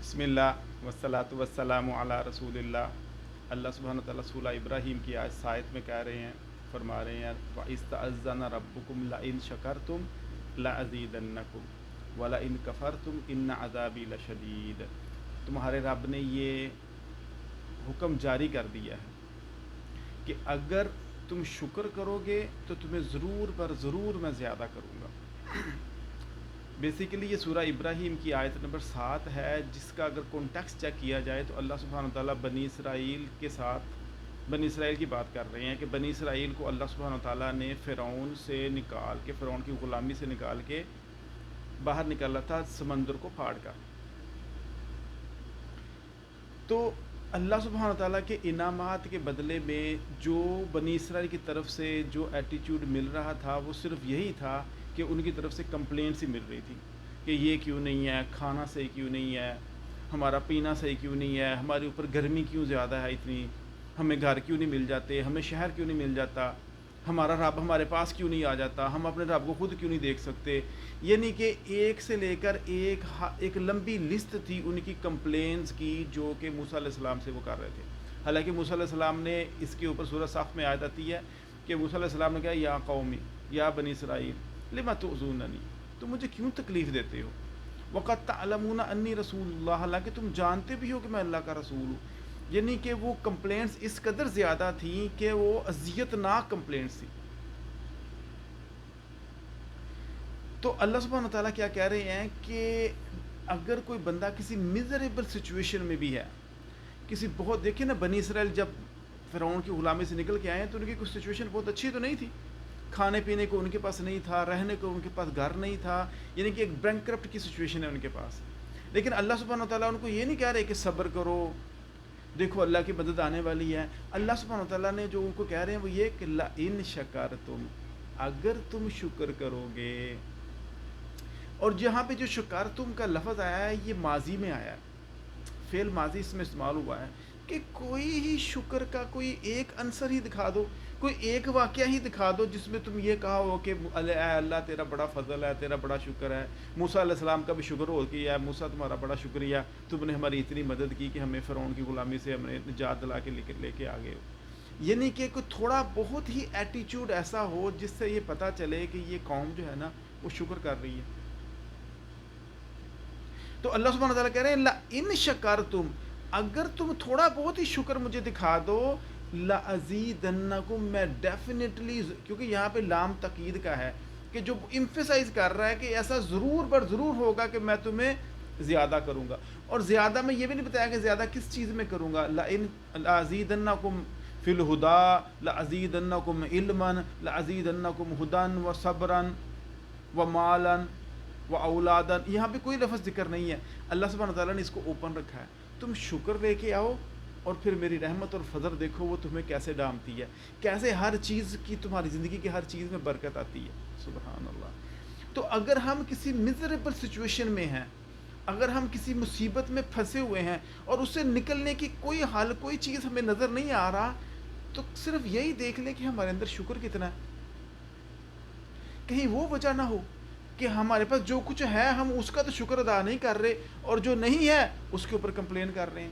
بسم اللہ والصلاۃ والسلام علی رسول اللہ۔ اللہ سبحانہ تعالیٰ سورہ ابراہیم کی آیت میں کہہ رہے ہیں، فرما رہے ہیں وَإِسْتَأَذَّنَ رَبُّكُمْ لَئِن شَكَرْتُمْ لَأَزِيدَنَّكُمْ وَلَئِن كَفَرْتُمْ إِنَّ عَذَابِي لَشَدِيدٌ۔ تمہارے رب نے یہ حکم جاری کر دیا ہے کہ اگر تم شکر کرو گے تو تمہیں ضرور پر ضرور میں زیادہ کروں گا۔ بیسیکلی یہ سورہ ابراہیم کی آیت نمبر 7 ہے، جس کا اگر کانٹیکسٹ چیک کیا جائے تو اللہ سبحانہ تعالیٰ بنی اسرائیل کے ساتھ بنی اسرائیل کی بات کر رہے ہیں کہ بنی اسرائیل کو اللہ سبحانہ تعالیٰ نے فرعون سے نکال کے، فرعون کی غلامی سے نکال کے باہر نکالا تھا سمندر کو پھاڑ کر۔ تو اللہ سبحانہ تعالیٰ کے انعامات کے بدلے میں جو بنی اسرائیل کی طرف سے جو ایٹیٹیوڈ مل رہا تھا وہ صرف یہی تھا کہ ان کی طرف سے کمپلینٹس ہی مل رہی تھی کہ یہ کیوں نہیں ہے، کھانا صحیح کیوں نہیں ہے، ہمارا پینا صحیح کیوں نہیں ہے، ہمارے اوپر گرمی کیوں زیادہ ہے اتنی، ہمیں گھر کیوں نہیں مل جاتے، ہمیں شہر کیوں نہیں مل جاتا، ہمارا رب ہمارے پاس کیوں نہیں آ جاتا، ہم اپنے رب کو خود کیوں نہیں دیکھ سکتے۔ یعنی کہ ایک سے لے کر ایک لمبی لسٹ تھی ان کی کمپلینس کی جو کہ موسیٰ علیہ السلام سے وہ کر رہے تھے۔ حالانکہ موسیٰ علیہ السلام نے اس کے اوپر سورہ صف میں آیت آتی ہے کہ موسیٰ علیہ السلام نے کہا یا قومی یا بنی اسرائیل لما تؤذوننی، تم مجھے کیوں تکلیف دیتے ہو، وقد تعلمون انی رسول اللہ، حالانکہ تم جانتے بھی ہو کہ میں اللہ کا رسول ہوں۔ یعنی کہ وہ کمپلینٹس اس قدر زیادہ تھیں کہ وہ اذیت ناک کمپلینٹس تھیں۔ تو اللہ سبحانہ تعالیٰ کیا کہہ رہے ہیں کہ اگر کوئی بندہ کسی میزریبل سچویشن میں بھی ہے، کسی بہت، دیکھیں نا بنی اسرائیل جب فرعون کی غلامی سے نکل کے آئے ہیں تو ان کی کچھ سچویشن بہت اچھی تو نہیں تھی، کھانے پینے کو ان کے پاس نہیں تھا، رہنے کو ان کے پاس گھر نہیں تھا، یعنی کہ ایک بینکرپٹ کی سچویشن ہے ان کے پاس۔ لیکن اللہ سبحانہ تعالیٰ ان کو یہ نہیں کہہ رہے کہ صبر کرو، دیکھو اللہ کی مدد آنے والی ہے۔ اللہ سبحانہ تعالیٰ نے جو ان کو کہہ رہے ہیں وہ یہ کہ لَإِن شَكَرْتُمْ، اگر تم شکر کرو گے۔ اور جہاں پہ جو شکرتم کا لفظ آیا ہے یہ ماضی میں آیا ہے، فعل ماضی اس میں استعمال ہوا ہے کہ کوئی ہی شکر کا کوئی ایک عنصر ہی دکھا دو، کوئی ایک واقعہ ہی دکھا دو جس میں تم یہ کہا ہو کہ اے اللہ تیرا بڑا فضل ہے، تیرا بڑا شکر ہے۔ موسیٰ علیہ السلام کا بھی شکر ہو کہ یا موسیٰ تمہارا بڑا شکریہ، تم نے ہماری اتنی مدد کی کہ ہمیں فرعون کی غلامی سے ہمیں نجات دلا کے لے کے آ گئے ہو۔ یعنی کہ کوئی تھوڑا بہت ہی ایٹیچیوڈ ایسا ہو جس سے یہ پتہ چلے کہ یہ قوم جو ہے نا وہ شکر کر رہی ہے۔ تو اللہ سبحانہ تعالیٰ کہہ رہے ہیں لَإِن شَكَرْتُمْ، اگر تم تھوڑا بہت ہی شکر مجھے دکھا دو، لَأَزِيدَنَّكُمْ، میں ڈیفینیٹلی، کیونکہ یہاں پہ لام تقید کا ہے کہ جو ایمفیسائز کر رہا ہے کہ ایسا ضرور بر ضرور ہوگا کہ میں تمہیں زیادہ کروں گا۔ اور زیادہ میں یہ بھی نہیں بتایا کہ زیادہ کس چیز میں کروں گا، لَأَزِيدَنَّكُمْ فِي الْهُدَىٰ، لَأَزِيدَنَّكُمْ عِلْمًا، لَأَزِيدَنَّكُمْ هُدًى وَصَبْرًا وَمَالًا وَأَوْلَادًا، یہاں پہ کوئی لفظ ذکر نہیں ہے۔ اللہ سبحانہ تعالیٰ نے اس کو اوپن رکھا ہے، تم شکر لے کے آؤ اور پھر میری رحمت اور فضل دیکھو وہ تمہیں کیسے ڈامتی ہے، کیسے ہر چیز کی، تمہاری زندگی کی ہر چیز میں برکت آتی ہے۔ سبحان اللہ۔ تو اگر ہم کسی میزریبل سچویشن میں ہیں، اگر ہم کسی مصیبت میں پھنسے ہوئے ہیں اور اس سے نکلنے کی کوئی حل، کوئی چیز ہمیں نظر نہیں آ رہا، تو صرف یہی دیکھ لیں کہ ہمارے اندر شکر کتنا ہے۔ کہیں وہ وجہ نہ ہو کہ ہمارے پاس جو کچھ ہے ہم اس کا تو شکر ادا نہیں کر رہے اور جو نہیں ہے اس کے اوپر کمپلین کر رہے ہیں۔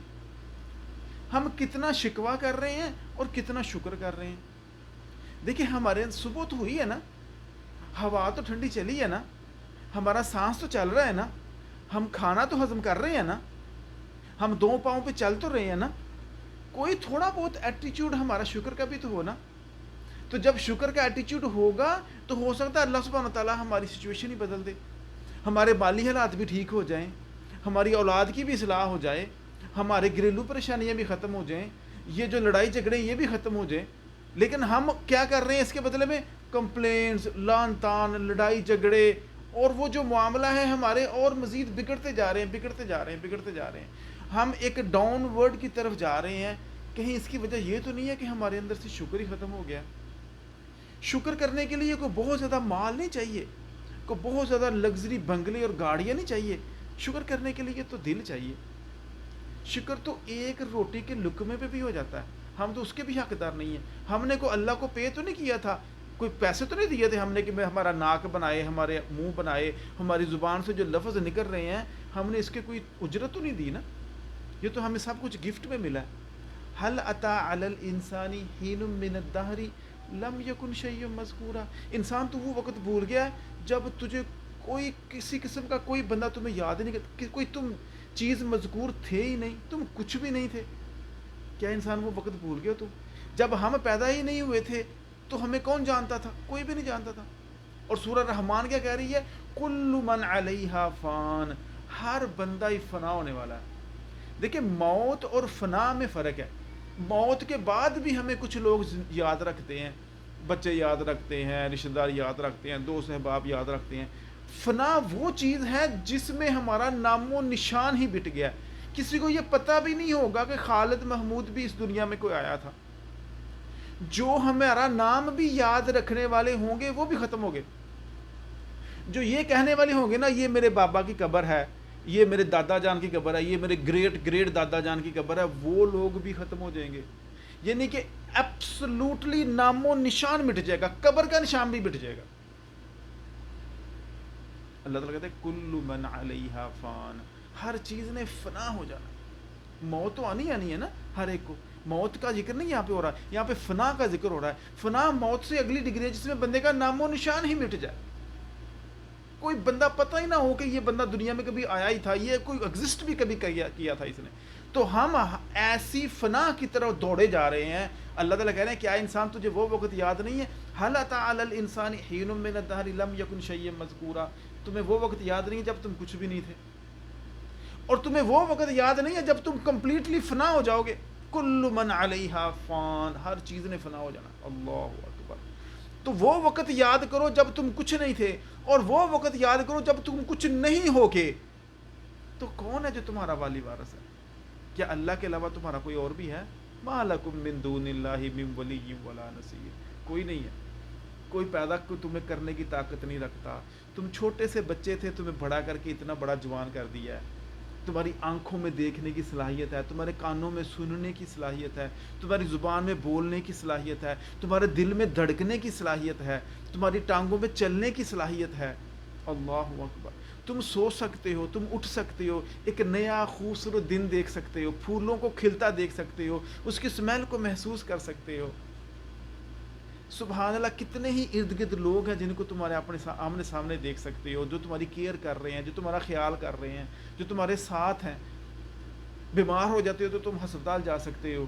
ہم کتنا شکوہ کر رہے ہیں اور کتنا شکر کر رہے ہیں۔ دیکھیں ہمارے صبح تو ہوئی ہے نا، ہوا تو ٹھنڈی چلی ہے نا، ہمارا سانس تو چل رہا ہے نا، ہم کھانا تو ہضم کر رہے ہیں نا، ہم دو پاؤں پہ چل تو رہے ہیں نا، کوئی تھوڑا بہت ایٹیچیوڈ ہمارا شکر کا بھی تو ہو نا۔ تو جب شکر کا ایٹیچیوڈ ہوگا تو ہو سکتا ہے اللہ سبحانہ تعالیٰ ہماری سچویشن ہی بدل دے، ہمارے مالی حالات بھی ٹھیک ہو جائیں، ہماری اولاد کی بھی اصلاح ہو جائے، ہمارے گھریلو پریشانیاں بھی ختم ہو جائیں، یہ جو لڑائی جھگڑے یہ بھی ختم ہو جائیں۔ لیکن ہم کیا کر رہے ہیں اس کے بدلے میں؟ کمپلینس، لان تان، لڑائی جھگڑے، اور وہ جو معاملہ ہے ہمارے اور مزید بگڑتے جا رہے ہیں، بگڑتے جا رہے ہیں، بگڑتے جا رہے ہیں، ہم ایک ڈاؤن ورڈ کی طرف جا رہے ہیں۔ کہیں اس کی وجہ یہ تو نہیں ہے کہ ہمارے اندر سے شکر ہی ختم ہو گیا؟ شکر کرنے کے لیے کوئی بہت زیادہ مال نہیں چاہیے، کوئی بہت زیادہ لگژری بنگلے اور گاڑیاں نہیں چاہیے، شکر کرنے کے لیے تو دل چاہیے۔ شکر تو ایک روٹی کے لقمے پہ بھی ہو جاتا ہے، ہم تو اس کے بھی حقدار نہیں ہیں۔ ہم نے کو اللہ کو پے تو نہیں کیا تھا کوئی پیسے تو نہیں دیے تھے ہم نے کہ میں ہمارا ناک بنائے، ہمارے منہ بنائے، ہماری زبان سے جو لفظ نکل رہے ہیں ہم نے اس کے کوئی اجرت تو نہیں دی نا، یہ تو ہمیں سب کچھ گفٹ میں ملا ہے. حل اتا علی الانسانی حین من الدہر لم یکن شیئا مذکورا. انسان تو وہ وقت بھول گیا ہے جب تجھے کوئی کسی قسم کا کوئی بندہ تمہیں یاد نہیں کرتا، کہ کوئی تم چیز مذکور تھے ہی نہیں، تم کچھ بھی نہیں تھے. کیا انسان وہ وقت بھول گیا؟ تم جب ہم پیدا ہی نہیں ہوئے تھے تو ہمیں کون جانتا تھا؟ کوئی بھی نہیں جانتا تھا. اور سورہ رحمان کیا کہہ رہی ہے؟ کل من علیہا فان، ہر بندہ ہی فنا ہونے والا ہے. دیکھیں موت اور فنا میں فرق ہے. موت کے بعد بھی ہمیں کچھ لوگ یاد رکھتے ہیں، بچے یاد رکھتے ہیں، رشتہ دار یاد رکھتے ہیں، دوست احباب یاد رکھتے ہیں. فنا وہ چیز ہے جس میں ہمارا نام و نشان ہی مٹ گیا. کسی کو یہ پتہ بھی نہیں ہوگا کہ خالد محمود بھی اس دنیا میں کوئی آیا تھا. جو ہمارا نام بھی یاد رکھنے والے ہوں گے وہ بھی ختم ہو گئے. جو یہ کہنے والے ہوں گے نا یہ میرے بابا کی قبر ہے، یہ میرے دادا جان کی قبر ہے، یہ میرے گریٹ گریٹ دادا جان کی قبر ہے، وہ لوگ بھی ختم ہو جائیں گے. یعنی کہ ایبسلوٹلی نام و نشان مٹ جائے گا، قبر کا نشان بھی مٹ جائے گا. اللہ تعالیٰ کہتے ہیں کل من علیہا فان، ہر چیز نے فنا ہو جانا. موت تو آنی ہے نا ہر ایک کو. موت کا ذکر نہیں یہاں پہ ہو رہا ہے، یہاں پہ فنا کا ذکر ہو رہا ہے. فنا موت سے اگلی ڈگری ہے جس میں بندے کا نام و نشان ہی مٹ جائے. کوئی بندہ پتہ ہی نہ ہو کہ یہ بندہ دنیا میں کبھی آیا ہی تھا، یہ کوئی ایگزسٹ بھی کبھی کیا تھا اس نے. تو ہم ایسی فنا کی طرف دوڑے جا رہے ہیں. اللہ تعالیٰ کہہ رہے ہیں کیا انسان تجھے وہ وقت یاد نہیں ہے؟ حل اتی علی الانسان حین من الدہر لم یکن شیئا مذکورا. تمہیں وہ وقت یاد نہیں ہے جب تم کچھ بھی نہیں تھے، اور تمہیں وہ وقت یاد نہیں ہے جب تم کمپلیٹلی فنا ہو جاؤ گے. کل من علیہا فان، ہر چیز نے فنا ہو جانا. اللہ اکبر. تو وہ وقت یاد کرو جب تم کچھ نہیں تھے، اور وہ وقت یاد کرو جب تم کچھ نہیں ہو کے. تو کون ہے جو تمہارا والی وارث ہے؟ کیا اللہ کے علاوہ تمہارا کوئی اور بھی ہے؟ ما لکم من دون اللہ من ولی ولا نصیر. کوئی نہیں ہے. کوئی پیدا تمہیں کرنے کی طاقت نہیں رکھتا. تم چھوٹے سے بچے تھے، تمہیں بڑا کر کے اتنا بڑا جوان کر دیا ہے. تمہاری آنکھوں میں دیکھنے کی صلاحیت ہے، تمہارے کانوں میں سننے کی صلاحیت ہے، تمہاری زبان میں بولنے کی صلاحیت ہے، تمہارے دل میں دھڑکنے کی صلاحیت ہے، تمہاری ٹانگوں میں چلنے کی صلاحیت ہے. اللہ اکبر. تم سو سکتے ہو، تم اٹھ سکتے ہو، ایک نیا خوبصورت دن دیکھ سکتے ہو، پھولوں کو کھلتا دیکھ سکتے ہو، اس کی اسمیل کو محسوس کر سکتے ہو. سبحان اللہ. کتنے ہی ارد گرد لوگ ہیں جن کو تمہارے اپنے آمنے سامنے دیکھ سکتے ہو، جو تمہاری کیئر کر رہے ہیں، جو تمہارا خیال کر رہے ہیں، جو تمہارے ساتھ ہیں. بیمار ہو جاتے ہو تو تم ہسپتال جا سکتے ہو،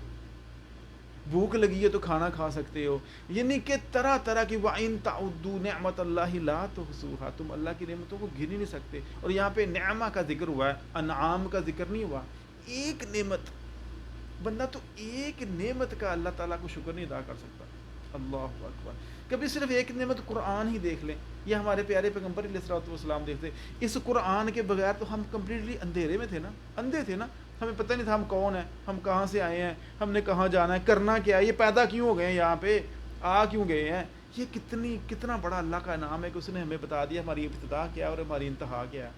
بھوک لگی ہے تو کھانا کھا سکتے ہو. یعنی کہ طرح طرح کی وَإِن تَعُدُّوا نِعْمَةَ اللَّهِ لَا تُحْصُوهَا. تم اللہ کی نعمتوں کو گن ہی نہیں سکتے. اور یہاں پہ نعمہ کا ذکر ہوا ہے، انعام کا ذکر نہیں ہوا. ایک نعمت، بندہ تو ایک نعمت کا اللہ تعالیٰ کو شکر نہیں ادا کر سکتا. اللہ اکبر. کبھی صرف ایک نعمت قرآن ہی دیکھ لیں، یہ ہمارے پیارے پیغمبر علیہ الصلوۃ والسلام دیکھتے. اس قرآن کے بغیر تو ہم کمپلیٹلی اندھیرے میں تھے نا، اندھے تھے نا. ہمیں پتہ نہیں تھا ہم کون ہیں، ہم کہاں سے آئے ہیں، ہم نے کہاں جانا ہے، کرنا کیا ہے، یہ پیدا کیوں ہو گئے ہیں، یہاں پہ آ کیوں گئے ہیں. یہ کتنا بڑا اللہ کا انعام ہے کہ اس نے ہمیں بتا دیا ہماری ابتدا کیا ہے اور ہماری انتہا کیا ہے.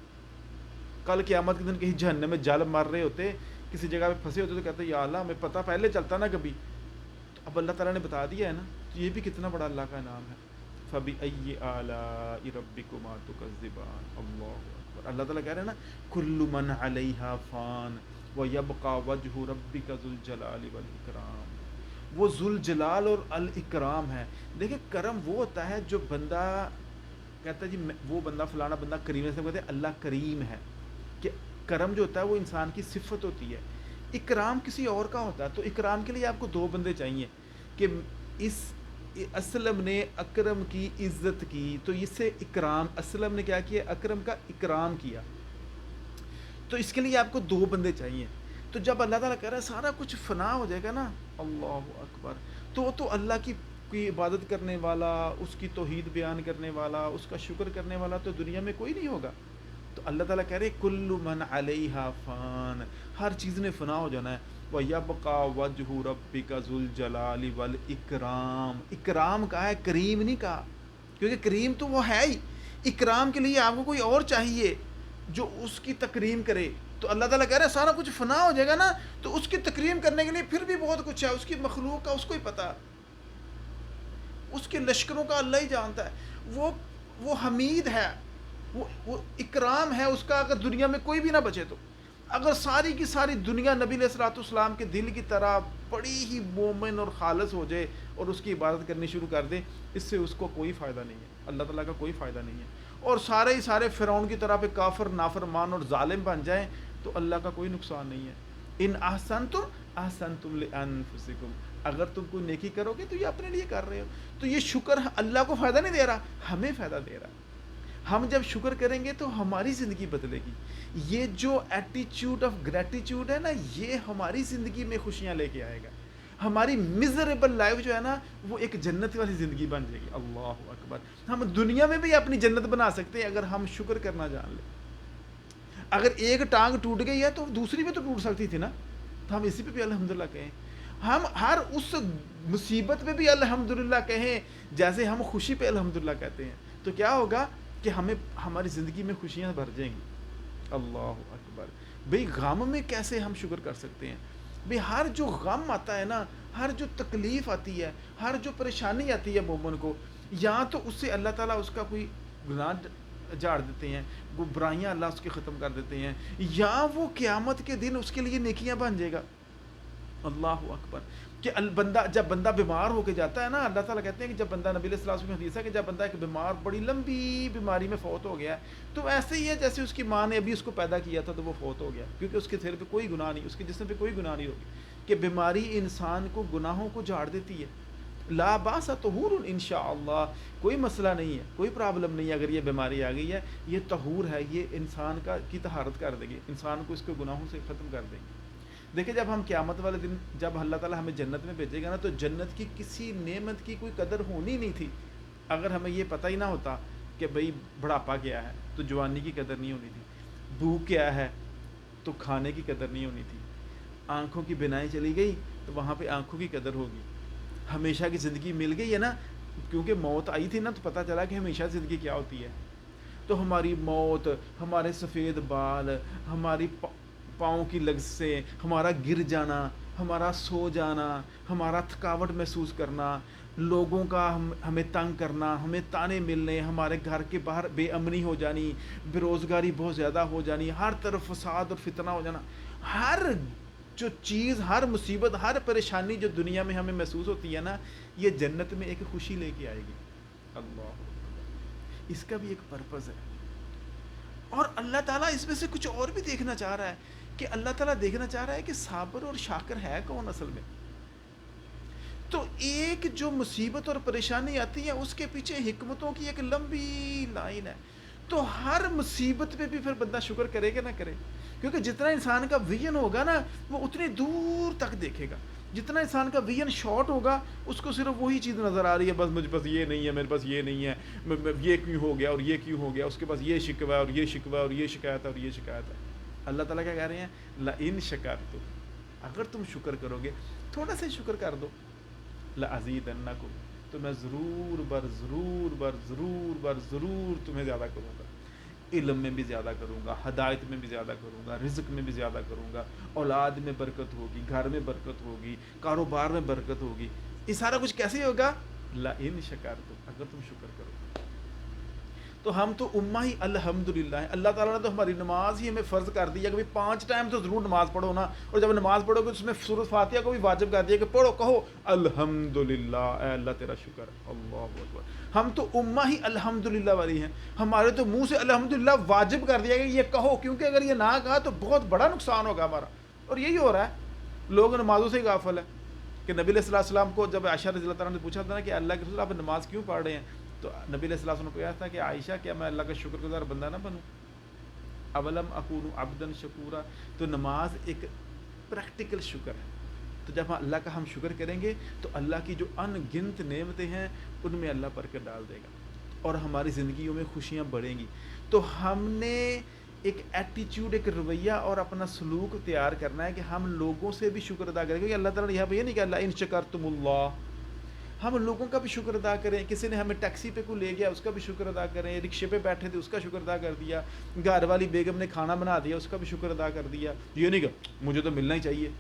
کل قیامت کے دن کہیں جہنم میں جل مر رہے ہوتے، کسی جگہ پہ پھنسے ہوتے تو کہتے یا اللہ ہمیں پتہ پہلے چلتا نا کبھی. تو اب اللہ تعالیٰ نے بتا دیا ہے نا، تو یہ بھی کتنا بڑا اللہ کا انعام ہے. فَبِأَيِّ آلَاءِ رَبِّكُمَا تُكَذِّبَانِ. اللہ اکبر. اللہ تعالیٰ کہہ رہے ہیں نا كُلُّ مَنْ عَلَيْهَا فَانٍ وَيَبْقَى وَجْهُ رَبِّكَ ذُو الْجَلَالِ وَالْإِكْرَامِ. وہ ذو الجلال اور الاکرام ہے. دیکھیں کرم وہ ہوتا ہے جو بندہ کہتا ہے جی وہ بندہ فلانا بندہ کریم ہے، سے کہتے ہیں اللہ کریم ہے. کہ کرم جو ہوتا ہے وہ انسان کی صفت ہوتی ہے. اکرام کسی اور کا ہوتا ہے. تو اکرام کے لیے آپ کو دو بندے چاہیے کہ اس اسلم نے اکرم کی عزت کی تو اس سے اکرام، اسلم نے کیا کیا؟ اکرم کا اکرام کیا. تو اس کے لیے آپ کو دو بندے چاہیے. تو جب اللہ تعالیٰ کہہ رہا ہے سارا کچھ فنا ہو جائے گا نا، اللہ اکبر، تو اللہ کی عبادت کرنے والا، اس کی توحید بیان کرنے والا، اس کا شکر کرنے والا تو دنیا میں کوئی نہیں ہوگا. تو اللہ تعالیٰ کہہ رہے کل من علیہا فان، ہر چیز نے فنا ہو جانا ہے. وَيَبْقَى وَجْهُ رَبِّكَ ذُو الْجَلَالِ وَالْإِكْرَامِ. اکرام کہا ہے، کریم نہیں کہا، کیونکہ کریم تو وہ ہے ہی. اکرام کے لیے آپ کو کوئی اور چاہیے جو اس کی تکریم کرے. تو اللہ تعالیٰ کہہ رہا ہے سارا کچھ فنا ہو جائے گا نا، تو اس کی تکریم کرنے کے لیے پھر بھی بہت کچھ ہے، اس کی مخلوق کا اس کو ہی پتہ. اس کے لشکروں کا اللہ ہی جانتا ہے. وہ حمید ہے, وہ اکرام ہے اس کا, اگر دنیا میں کوئی بھی نہ بچے تو. اگر ساری کی ساری دنیا نبی علیہ الصلوۃ والسلام کے دل کی طرح بڑی ہی مومن اور خالص ہو جائے اور اس کی عبادت کرنی شروع کر دے, اس سے اس کو کوئی فائدہ نہیں ہے, اللہ تعالیٰ کا کوئی فائدہ نہیں ہے. اور سارے ہی سارے فرعون کی طرح پہ کافر, نافرمان اور ظالم بن جائیں تو اللہ کا کوئی نقصان نہیں ہے. ان احسنتم احسنتم لانفسکم, اگر تم کوئی نیکی کرو گے تو یہ اپنے لیے کر رہے ہو. تو یہ شکر اللہ کو فائدہ نہیں دے رہا, ہمیں فائدہ دے رہا. ہم جب شکر کریں گے تو ہماری زندگی بدلے گی. یہ جو ایٹیچیوڈ آف گریٹیچیوڈ ہے نا, یہ ہماری زندگی میں خوشیاں لے کے آئے گا. ہماری میزریبل لائف جو ہے نا وہ ایک جنت والی زندگی بن جائے گی. اللہ اکبر. ہم دنیا میں بھی اپنی جنت بنا سکتے ہیں اگر ہم شکر کرنا جان لیں. اگر ایک ٹانگ ٹوٹ گئی ہے تو دوسری بھی تو ٹوٹ سکتی تھی نا, تو ہم اسی پہ بھی الحمدللہ کہیں. ہم ہر اس مصیبت پہ بھی الحمدللہ کہیں جیسے ہم خوشی پہ الحمدللہ کہتے ہیں, تو کیا ہوگا کہ ہمیں ہماری زندگی میں خوشیاں بھر جائیں گی. اللہ اکبر. بھئی غم میں کیسے ہم شکر کر سکتے ہیں؟ بھئی ہر جو غم آتا ہے نا, ہر جو تکلیف آتی ہے, ہر جو پریشانی آتی ہے مومن کو, یا تو اس سے اللہ تعالیٰ اس کا کوئی گناہ جھاڑ دیتے ہیں, وہ برائیاں اللہ اس کے ختم کر دیتے ہیں, یا وہ قیامت کے دن اس کے لیے نیکیاں بن جائے گا. اللہ اکبر. کہ بندہ جب بندہ بیمار ہو کے جاتا ہے نا, اللہ تعالیٰ کہتے ہیں کہ جب بندہ, نبی علیہ الصلوۃ والسلام کی حدیث ہے کہ جب بندہ ایک بیمار, بڑی لمبی بیماری میں فوت ہو گیا ہے, تو ایسے ہی ہے جیسے اس کی ماں نے ابھی اس کو پیدا کیا تھا تو وہ فوت ہو گیا, کیونکہ اس کے سر پہ کوئی گناہ نہیں, اس کے جسم پہ کوئی گناہ نہیں ہوگی. کہ بیماری انسان کو گناہوں کو جھاڑ دیتی ہے. لا باس طہور انشاءاللہ, کوئی مسئلہ نہیں ہے, کوئی پرابلم نہیں ہے. اگر یہ بیماری آ گئی ہے, یہ طہور ہے, یہ انسان کی طہارت کر دے گی, انسان کو اس کے گناہوں سے ختم کر دے گی. دیکھیں جب ہم قیامت والے دن جب اللہ تعالیٰ ہمیں جنت میں بھیجے گا نا, تو جنت کی کسی نعمت کی کوئی قدر ہونی نہیں تھی اگر ہمیں یہ پتہ ہی نہ ہوتا کہ بھئی بڑھاپا کیا ہے تو جوانی کی قدر نہیں ہونی تھی, بھوک کیا ہے تو کھانے کی قدر نہیں ہونی تھی, آنکھوں کی بینائی چلی گئی تو وہاں پہ آنکھوں کی قدر ہوگی, ہمیشہ کی زندگی مل گئی ہے نا, کیونکہ موت آئی تھی نا, تو پتہ چلا کہ ہمیشہ زندگی کیا ہوتی ہے. تو ہماری موت, ہمارے سفید بال, ہماری پاؤں کی لگ سے, ہمارا گر جانا, ہمارا سو جانا, ہمارا تھکاوٹ محسوس کرنا, لوگوں کا ہمیں تنگ کرنا, ہمیں تانے ملنے, ہمارے گھر کے باہر بے امنی ہو جانی, بے روزگاری بہت زیادہ ہو جانی, ہر طرف فساد اور فتنہ ہو جانا, ہر جو چیز, ہر مصیبت, ہر پریشانی جو دنیا میں ہمیں محسوس ہوتی ہے نا, یہ جنت میں ایک خوشی لے کے آئے گی. اللہ, اس کا بھی ایک پرپز ہے. اور اللہ تعالیٰ اس میں سے کچھ اور بھی دیکھنا چاہ رہا ہے, کہ اللہ تعالیٰ دیکھنا چاہ رہا ہے کہ صابر اور شاکر ہے کون اصل میں. تو ایک جو مصیبت اور پریشانی آتی ہے اس کے پیچھے حکمتوں کی ایک لمبی لائن ہے. تو ہر مصیبت پہ بھی پھر بندہ شکر کرے گا نہ کرے, کیونکہ جتنا انسان کا ویژن ہوگا نا وہ اتنی دور تک دیکھے گا. جتنا انسان کا ویژن شارٹ ہوگا اس کو صرف وہی چیز نظر آ رہی ہے, بس مجھے بس یہ نہیں ہے, میرے پاس یہ نہیں ہے, یہ کیوں ہو گیا اور یہ کیوں ہو گیا, اس کے پاس یہ شکوہ اور یہ شکوہ اور یہ شکایت ہے اور یہ شکایت ہے. اللہ تعالیٰ کیا کہہ رہے ہیں, لئن شکرتم, اگر تم شکر کرو گے, تھوڑا سا شکر کر دو, لازیدنکم, تو میں ضرور بر ضرور بر ضرور بر ضرور تمہیں زیادہ کروں گا. علم میں بھی زیادہ کروں گا, ہدایت میں بھی زیادہ کروں گا, رزق میں بھی زیادہ کروں گا, اولاد میں برکت ہوگی, گھر میں برکت ہوگی, کاروبار میں برکت ہوگی. یہ سارا کچھ کیسے ہوگا, لئن شکرتم, اگر تم شکر کرو. تو ہم تو امہ ہی الحمدللہ ہیں. اللہ تعالیٰ نے تو ہماری نماز ہی ہمیں فرض کر دیا کہ بھئی 5 ٹائم تو ضرور نماز پڑھو نا, اور جب نماز پڑھو گے اس میں سورۃ فاتحہ کو بھی واجب کر دیا کہ پڑھو, کہو الحمدللہ, اے اللہ تیرا شکر. اللہ اکبر. ہم تو امہ ہی الحمدللہ والی ہیں, ہمارے تو منہ سے الحمدللہ واجب کر دیا کہ یہ کہو, کیونکہ اگر یہ نہ کہا تو بہت بڑا نقصان ہوگا ہمارا. اور یہی ہو رہا ہے, لوگ نمازوں سے ہی غافل ہے. کہ نبی علیہ السلام کو جب عائشہ رضی اللہ تعالیٰ نے پوچھا تھا نا کہ اللہ کے رسول آپ نماز کیوں پڑھ رہے ہیں, تو نبی علیہ السلام نے کہا تھا کہ عائشہ کیا میں اللہ کا شکر گزار بندہ نہ بنوں, اولم اکون عبدا شکورا. تو نماز ایک پریکٹیکل شکر ہے. تو جب اللہ کا ہم شکر کریں گے تو اللہ کی جو ان گنت نعمتیں ہیں ان میں اللہ برکت ڈال دے گا اور ہماری زندگیوں میں خوشیاں بڑھیں گی. تو ہم نے ایک ایٹیچیوڈ, ایک رویہ اور اپنا سلوک تیار کرنا ہے کہ ہم لوگوں سے بھی شکر ادا کریں گے. اللہ تعالیٰ نے یہاں پہ یہ نہیں کہا لئن شکرتم اللہ, ہم لوگوں کا بھی شکر ادا کریں. کسی نے ہمیں ٹیکسی پہ کو لے گیا اس کا بھی شکر ادا کریں, رکشے پہ بیٹھے تھے اس کا شکر ادا کر دیا, گھر والی بیگم نے کھانا بنا دیا اس کا بھی شکر ادا کر دیا. یہ نہیں کہ مجھے تو ملنا ہی چاہیے,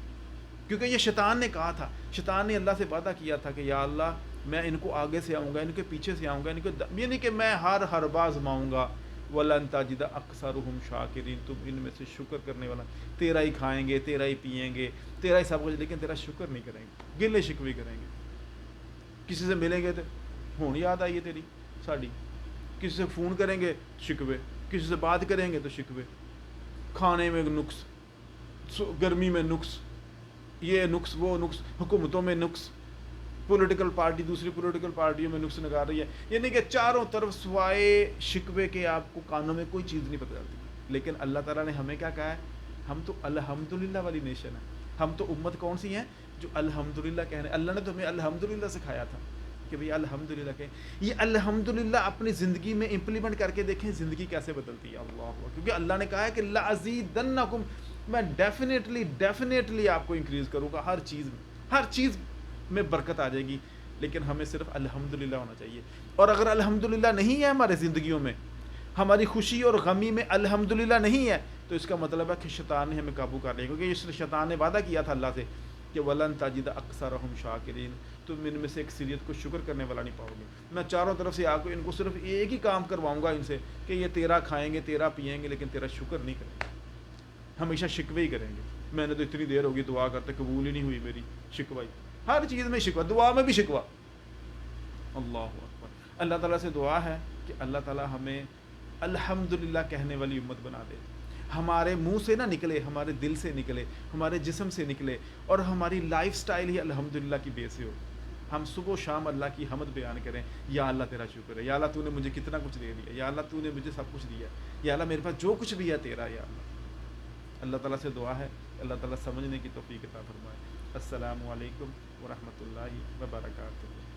کیونکہ یہ شیطان نے کہا تھا, شیطان نے اللہ سے وعدہ کیا تھا کہ یا اللہ میں ان کو آگے سے آؤں گا، ان کے پیچھے سے آؤں گا، ان کو یہ نہیں کہ میں ہر بار آزماؤں گا. وَلَن تَجِدَ أَكْثَرُهُمْ شَاكِرِينَ، تم ان میں سے شکر کرنے والا، تیرا ہی کھائیں گے، تیرا ہی پئیں گے، تیرا ہی سب کچھ، لیکن تیرا شکر نہیں کریں گے، گلے شکوے کریں گے. کسی سے ملیں گے تو ہون یاد آئی ہے تیری ساڑی، کسی سے فون کریں گے شکوے، کسی سے بات کریں گے تو شکوے، کھانے میں نقص، گرمی میں نقص، یہ نقص وہ نقص، حکومتوں میں نقص، پولیٹیکل پارٹی دوسری پولیٹیکل پارٹیوں میں نقص نکال رہی ہے. یعنی کہ چاروں طرف سوائے شکوے کے آپ کو کانوں میں کوئی چیز نہیں پتہ چلتی. لیکن اللہ تعالیٰ نے ہمیں کیا کہا ہے؟ ہم تو الحمدللہ والی نیشن ہے. ہم تو امت کون سی ہیں جو الحمدللہ کہنے. اللہ نے تو ہمیں الحمدللہ سکھایا تھا کہ بھئی الحمدللہ کہیں. یہ الحمدللہ اپنی زندگی میں امپلیمنٹ کر کے دیکھیں زندگی کیسے بدلتی ہے. اللہ اکبر. کیونکہ اللہ نے کہا ہے کہ لَأَزِيدَنَّكُمْ، میں ڈیفینیٹلی آپ کو انکریز کروں گا ہر چیز میں برکت آ جائے گی. لیکن ہمیں صرف الحمدللہ ہونا چاہیے. اور اگر الحمدللہ نہیں ہے ہمارے زندگیوں میں، ہماری خوشی اور غمی میں الحمدللہ نہیں ہے، تو اس کا مطلب ہے کہ شیطان نے ہمیں قابو کر لیا. کیونکہ اس شیطان نے وعدہ کیا تھا اللہ سے کہ وَلَن تَجِدَ أَكْثَرَهُمْ شَاكِرِينَ، تم ان میں سے اکثریت کو شکر کرنے والا نہیں پاؤ گے. میں چاروں طرف سے آ کے ان کو صرف ایک ہی کام کرواؤں گا ان سے کہ یہ تیرا کھائیں گے، تیرا پئیں گے، لیکن تیرا شکر نہیں کریں گے، ہمیشہ شکوے ہی کریں گے. میں نے تو اتنی دیر ہوگی دعا کرتے قبول ہی نہیں ہوئی میری، شکوہ ہی، ہر چیز میں شکوہ، دعا میں بھی شکوہ. اللہ اکبر. اللہ تعالیٰ سے دعا ہے کہ اللہ تعالیٰ ہمیں الحمدللہ کہنے والی امت بنا دے. ہمارے منہ سے نہ نکلے، ہمارے دل سے نکلے، ہمارے جسم سے نکلے، اور ہماری لائف سٹائل ہی الحمدللہ کی بیس سے ہو. ہم صبح و شام اللہ کی حمد بیان کریں. یا اللہ تیرا شکر ہے، یا اللہ تو نے مجھے کتنا کچھ دے دیا، یا اللہ تو نے مجھے سب کچھ دیا، یا اللہ میرے پاس جو کچھ بھی ہے تیرا. یا اللہ، اللہ تعالیٰ سے دعا ہے اللہ تعالیٰ سمجھنے کی توفیق عطا فرمائے. السلام علیکم ورحمۃ اللہ وبرکاتہ.